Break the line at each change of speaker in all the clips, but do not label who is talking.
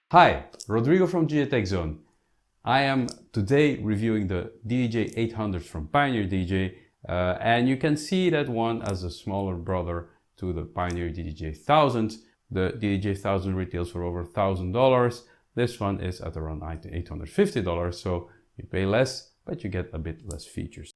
Hi, Rodrigo from DJ Tech Zone. I am today reviewing the DDJ-800 from Pioneer DJ, and you can see that one as a smaller brother to the Pioneer DDJ-1000. The DDJ-1000 retails for over $1,000. This one is at around $850, so you pay less, but you get a bit less features.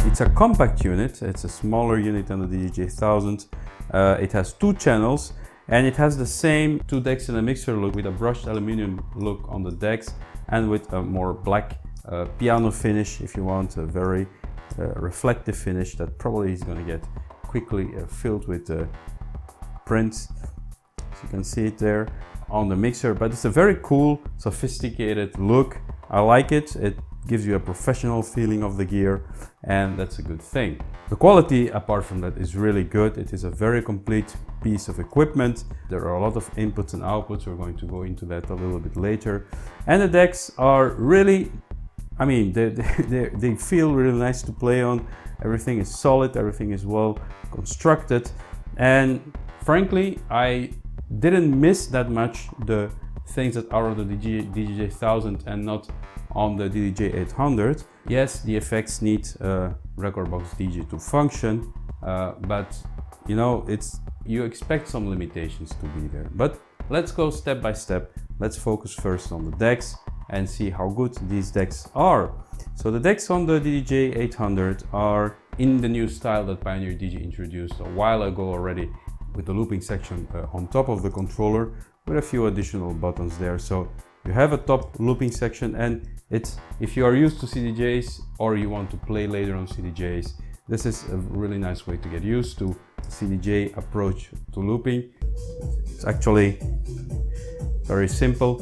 It's a compact unit, it's a smaller unit than the DDJ-1000. It has 2 channels and it has the same 2 decks in a mixer look with a brushed aluminum look on the decks and with a more black piano finish if you want, a very reflective finish that probably is going to get quickly filled with prints. So you can see it there on the mixer, but it's a very cool, sophisticated look. I like it. It gives you a professional feeling of the gear, and that's a good thing. The quality apart from that is really good. It is a very complete piece of equipment. There are a lot of inputs and outputs. We're going to go into that a little bit later. And the decks are really, I mean, they feel really nice to play on. Everything is solid, everything is well constructed, and frankly I didn't miss that much the things that are on the DDJ-1000 and not on the DDJ-800. Yes, the effects need Rekordbox DJ to function, but you know, you expect some limitations to be there. But let's go step by step. Let's focus first on the decks and see how good these decks are. So the decks on the DDJ-800 are in the new style that Pioneer DJ introduced a while ago already, with the looping section on top of the controller with a few additional buttons there. So you have a top looping section, and if you are used to CDJs or you want to play later on CDJs, this is a really nice way to get used to CDJ approach to looping. It's actually very simple.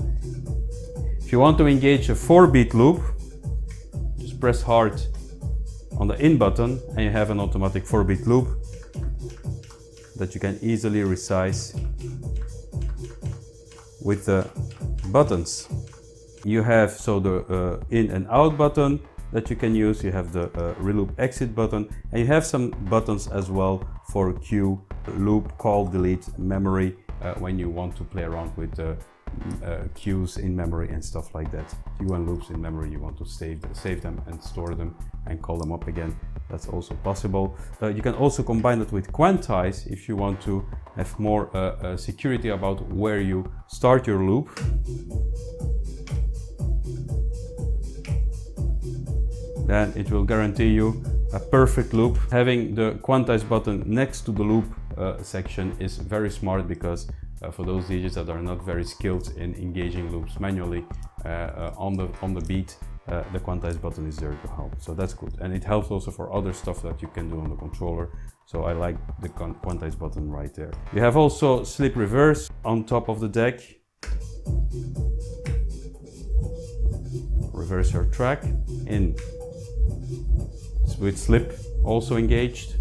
If you want to engage a 4-beat loop, just press hard on the in button and you have an automatic 4-beat loop that you can easily resize with the buttons. You have the in and out button that you can use. You have the reloop exit button, and you have some buttons as well for cue, loop, call, delete, memory when you want to play around with cues in memory and stuff like that. Cue and loops in memory, you want to save them and store them and call them up again. That's also possible. You can also combine it with quantize if you want to have more security about where you start your loop. Then it will guarantee you a perfect loop. Having the quantize button next to the loop section is very smart, because for those DJs that are not very skilled in engaging loops manually on the beat, the quantize button is there to help. So that's good, and it helps also for other stuff that you can do on the controller. So I like the quantize button right there. You have also slip reverse on top of the deck. Reverse your track in with slip also engaged,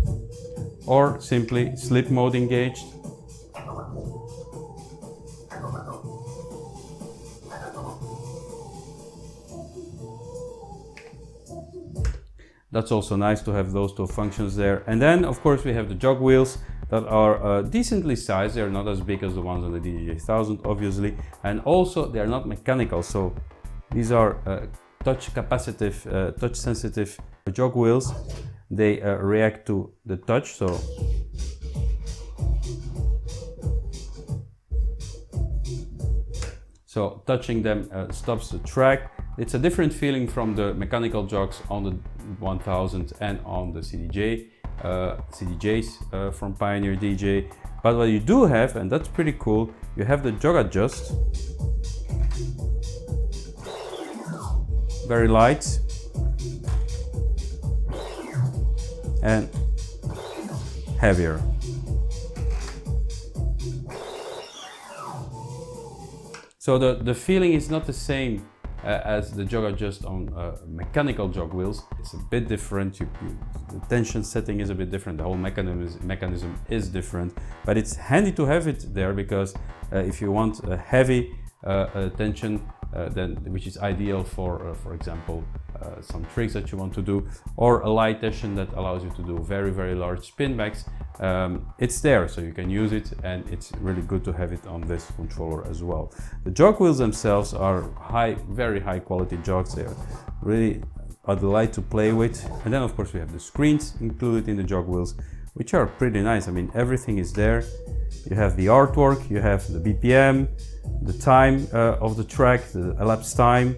or simply slip mode engaged. That's also nice to have those 2 functions there. And then of course we have the jog wheels that are decently sized. They're not as big as the ones on the DDJ-1000 obviously, and also they're not mechanical. So these are touch capacitive, touch sensitive jog wheels. They react to the touch, so touching them stops the track. It's a different feeling from the mechanical jogs on the 1000 and on the CDJs from Pioneer DJ. But what you do have, and that's pretty cool, you have the jog adjust. Very light and heavier. So the feeling is not the same as the jog adjust on mechanical jog wheels. It's a bit different. The tension setting is a bit different. The whole mechanism is different, but it's handy to have it there because if you want a heavy tension, then which is ideal for example, some tricks that you want to do, or a light tension that allows you to do very large spin backs, it's there, so you can use it, and it's really good to have it on this controller as well. The jog wheels themselves are very high quality jogs. They are really a delight to play with. And then of course we have the screens included in the jog wheels, which are pretty nice. I mean, everything is there. You have the artwork, you have the BPM, the time of the track, the elapsed time,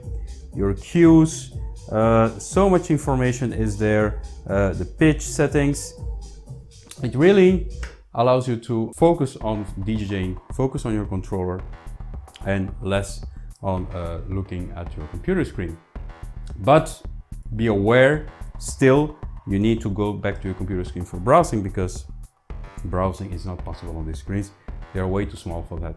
your cues, so much information is there, the pitch settings. It really allows you to focus on DJing, focus on your controller, and less on looking at your computer screen. But be aware, still, you need to go back to your computer screen for browsing, because browsing is not possible on these screens. They are way too small for that,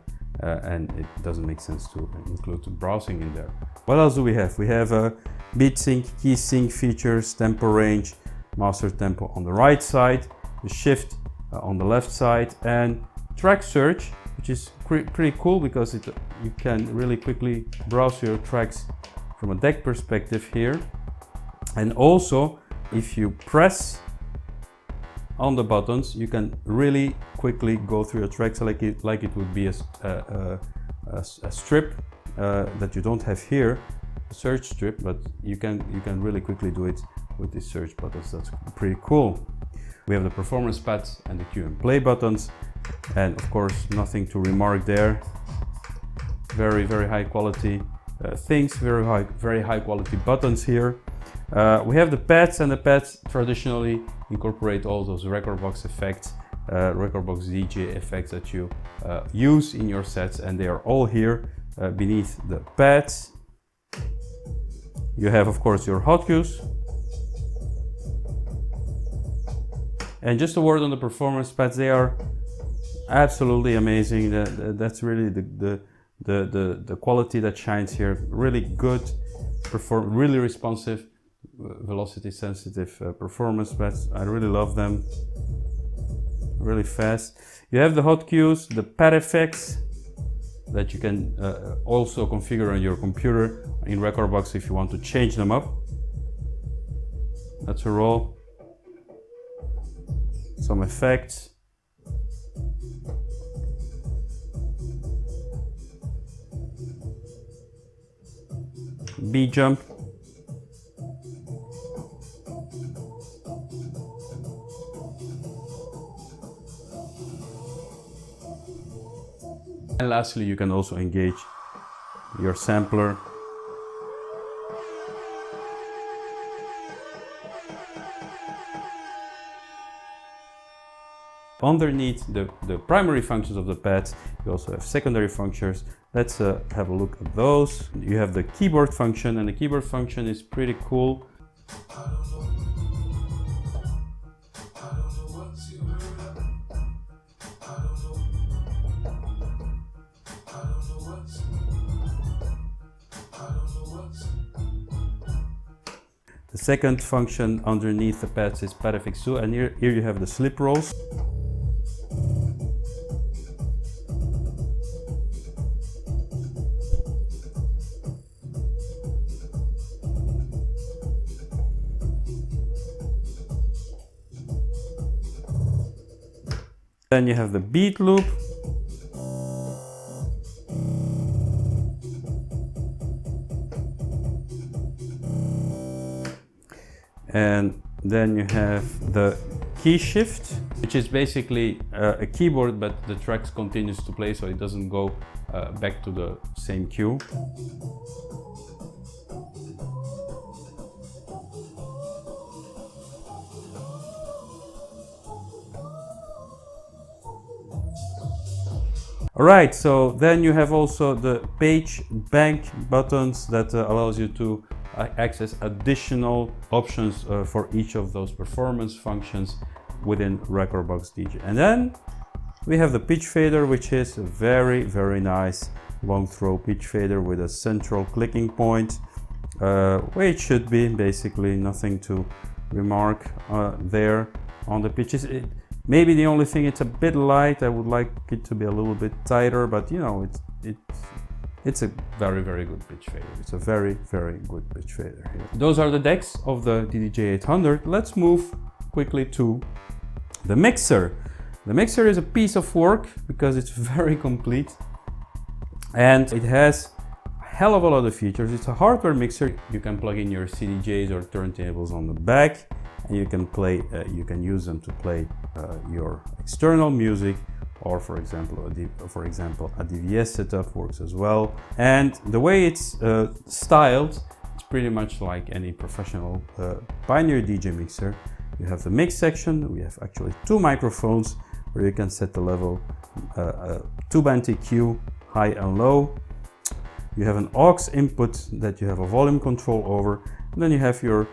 and it doesn't make sense to include browsing in there. What else do we have? We have a beat sync, key sync features, tempo range, master tempo on the right side, the shift on the left side, and track search, which is pretty cool because you can really quickly browse your tracks from a deck perspective here. And also, if you press on the buttons, you can really quickly go through your tracks like it would be a strip that you don't have here, a search strip, but you can really quickly do it with these search buttons. That's pretty cool. We have the performance pads and the cue and play buttons, and of course nothing to remark there. Very high quality things, very high quality buttons here. We have the pads, and the pads traditionally incorporate all those Rekordbox effects, Rekordbox DJ effects that you use in your sets, and they are all here beneath the pads. You have of course your hot cues. And just a word on the performance pads, they are absolutely amazing. That's really the quality that shines here. Really good, really responsive, velocity sensitive performance pads. I really love them. Really fast. You have the hot cues, the pad effects that you can also configure on your computer in Rekordbox if you want to change them up. That's a roll. Some effects. B jump. And lastly, you can also engage your sampler. Underneath the primary functions of the pads, you also have secondary functions. Let's have a look at those. You have the keyboard function, and the keyboard function is pretty cool. The second function underneath the pads is pad effects 2, and here you have the slip rolls. Then you have the beat loop. And then you have the key shift, which is basically a keyboard, but the tracks continues to play, so it doesn't go back to the same cue. Alright, so then you have also the page bank buttons that allows you to access additional options for each of those performance functions within Rekordbox DJ. And then we have the pitch fader, which is a very nice long throw pitch fader with a central clicking point, where it should be. Basically nothing to remark there on the pitches. Maybe the only thing, it's a bit light. I would like it to be a little bit tighter, but you know, it's a very good pitch fader. It's a very good pitch fader here. Those are the decks of the DDJ-800. Let's move quickly to the mixer. The mixer is a piece of work because it's very complete and it has a hell of a lot of features. It's a hardware mixer. You can plug in your CDJs or turntables on the back, and you can play. You can use them to play your external music, or for example, a DVS setup works as well. And the way it's styled, it's pretty much like any professional Pioneer DJ mixer. You have the mix section. We have actually two microphones where you can set the level, two-band EQ, high and low. You have an aux input that you have a volume control over. And then you have your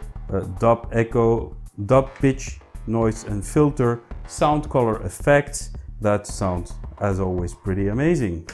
dub echo, dub pitch, noise and filter, sound color effects that sound, as always, pretty amazing.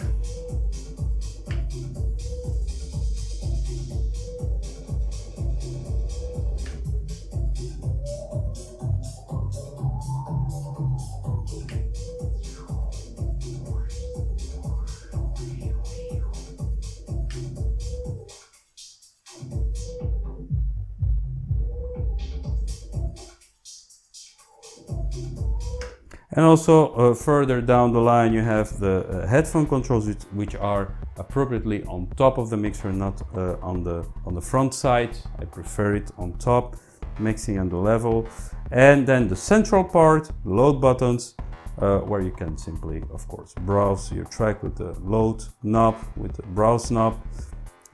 And also further down the line you have the headphone controls, which are appropriately on top of the mixer, not on the front side. I prefer it on top, mixing and the level. And then the central part, load buttons, where you can simply, of course, browse your track with the load knob, with the browse knob.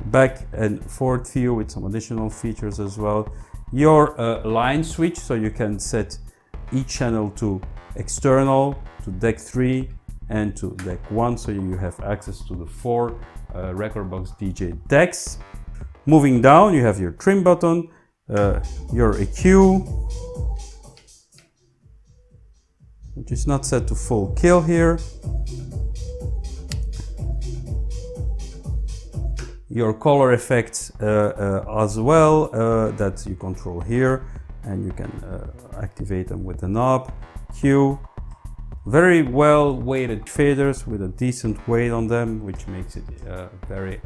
Back and forth view with some additional features as well. Your line switch, so you can set each channel to external, to deck 3 and to deck 1, so you have access to the 4 Rekordbox DJ decks. Moving down, you have your trim button, your EQ, which is not set to full kill here. Your color effects as well, that you control here, and you can activate them with the knob. Q, very well weighted faders with a decent weight on them, which makes it very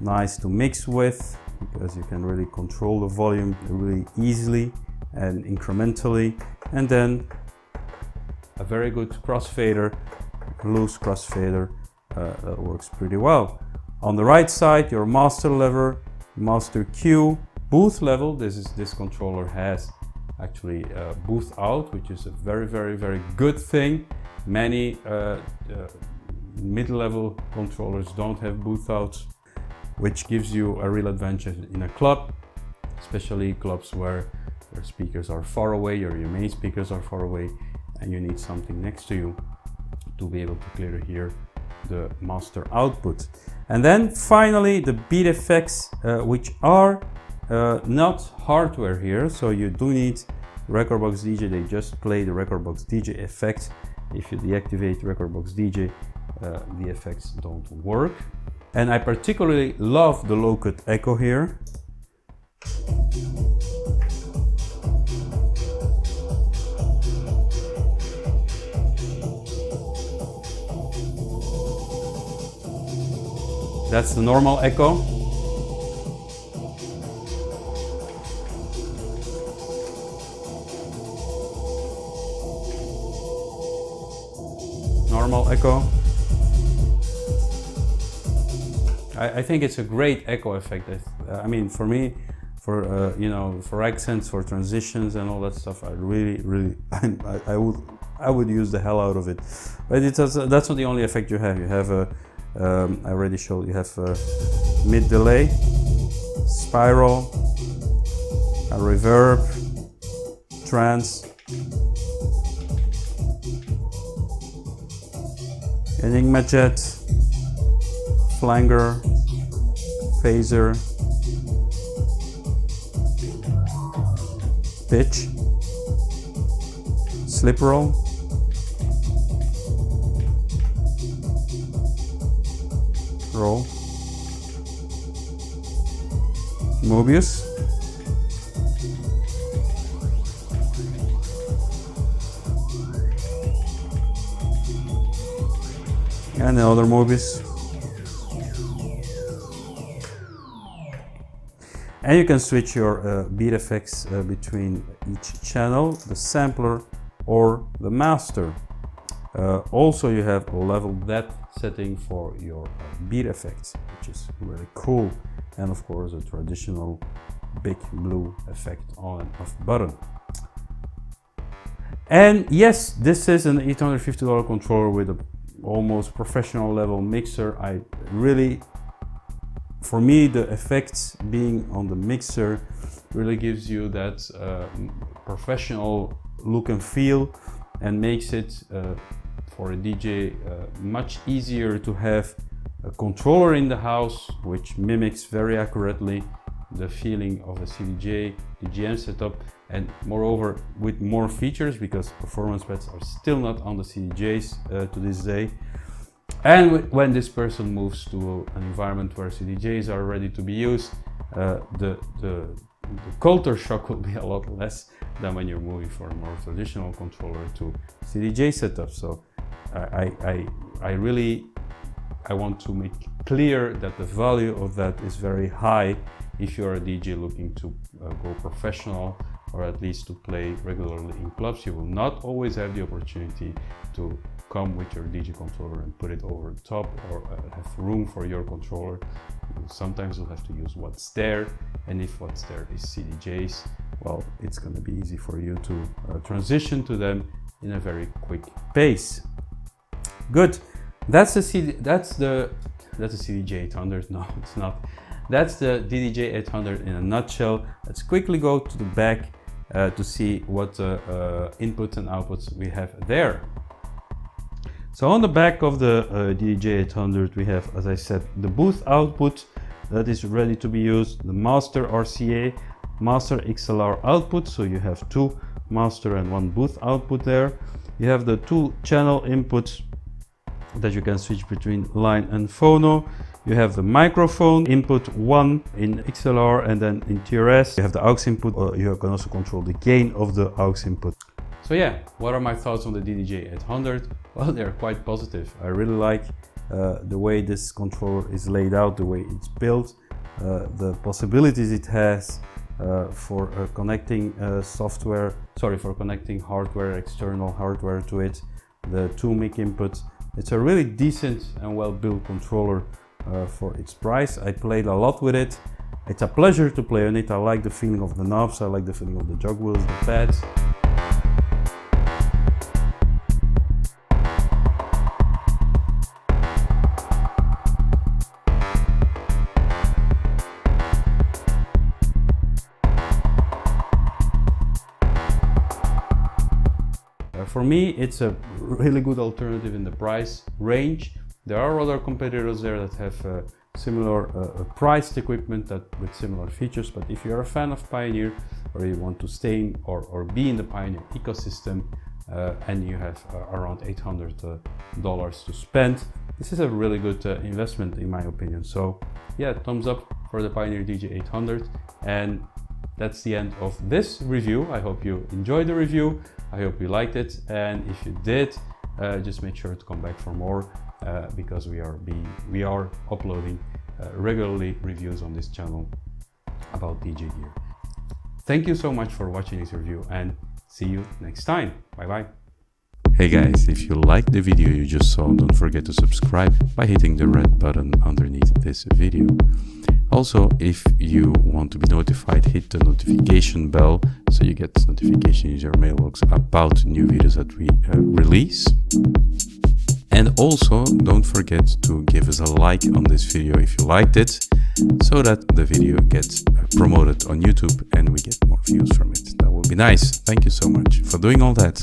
nice to mix with, because you can really control the volume really easily and incrementally. And then a very good crossfader, loose crossfader, that works pretty well. On the right side, your master lever, master Q, booth level. This controller has actually booth out, which is a very good thing. Many mid-level controllers don't have booth outs, which gives you a real advantage in a club, especially clubs where your speakers are far away or your main speakers are far away and you need something next to you to be able to clearly hear the master output. And then finally the beat effects, which are not hardware here, so you do need Rekordbox DJ. They just play the Rekordbox DJ effect. If you deactivate Rekordbox DJ, the effects don't work. And I particularly love the low-cut echo here. That's the normal echo. Normal echo. I think it's a great echo effect. I mean, for me, for you know, for accents, for transitions and all that stuff, I really I would use the hell out of it. But that's not the only effect you have. You have a I already showed you have a mid delay, spiral, a reverb, trance, Enigma jet, flanger, phaser, pitch, slip roll, roll. Mobius. And another Mobius. And you can switch your beat effects between each channel, the sampler or the master. Also you have a level depth setting for your beat effects, which is really cool. And of course a traditional big blue effect on and off button. And yes, this is an $850 controller with a almost professional level mixer. For me, the effects being on the mixer really gives you that professional look and feel, and makes it for a DJ much easier to have a controller in the house which mimics very accurately the feeling of a CDJ, DJM setup, and moreover with more features, because performance pads are still not on the CDJs to this day. And when this person moves to an environment where CDJs are ready to be used, the culture shock will be a lot less than when you're moving from a more traditional controller to CDJ setup. So I want to make clear that the value of that is very high if you're a DJ looking to go professional, or at least to play regularly in clubs. You will not always have the opportunity to come with your DJ controller and put it over the top, or have room for your controller. Sometimes you'll have to use what's there, and if what's there is CDJs, well, it's going to be easy for you to transition to them in a very quick pace. Good. That's the CDJ-800. No, it's not. That's the DDJ-800 in a nutshell. Let's quickly go to the back to see what inputs and outputs we have there. So on the back of the DDJ-800 we have, as I said, the booth output that is ready to be used, the master RCA, master XLR output, so you have two master and one booth output there. You have the two channel inputs that you can switch between line and phono. You have the microphone input 1 in XLR, and then in TRS you have the aux input, or you can also control the gain of the aux input. So yeah, what are my thoughts on the DDJ-800? Well, they're quite positive. I really like the way this controller is laid out, the way it's built, the possibilities it has for connecting for connecting hardware, external hardware to it, the two mic inputs. It's a really decent and well-built controller for its price. I played a lot with it. It's a pleasure to play on it. I like the feeling of the knobs, I like the feeling of the jog wheels, the pads. For me, it's a really good alternative in the price range. There are other competitors there that have similar priced equipment with similar features, but if you're a fan of Pioneer, or you want to stay in or be in the Pioneer ecosystem, and you have around $800 to spend, this is a really good investment in my opinion. So yeah, thumbs up for the Pioneer DJ-800. And that's the end of this review. I hope you enjoyed the review. I hope you liked it, and if you did, just make sure to come back for more, because we are uploading regularly reviews on this channel about DJ gear. Thank you so much for watching this review, and see you next time. Bye bye. Hey guys, if you liked the video you just saw, don't forget to subscribe by hitting the red button underneath this video. Also, if you want to be notified, hit the notification bell so you get notifications in your mailbox about new videos that we release. And also, don't forget to give us a like on this video if you liked it, so that the video gets promoted on YouTube and we get more views from it. That would be nice. Thank you so much for doing all that.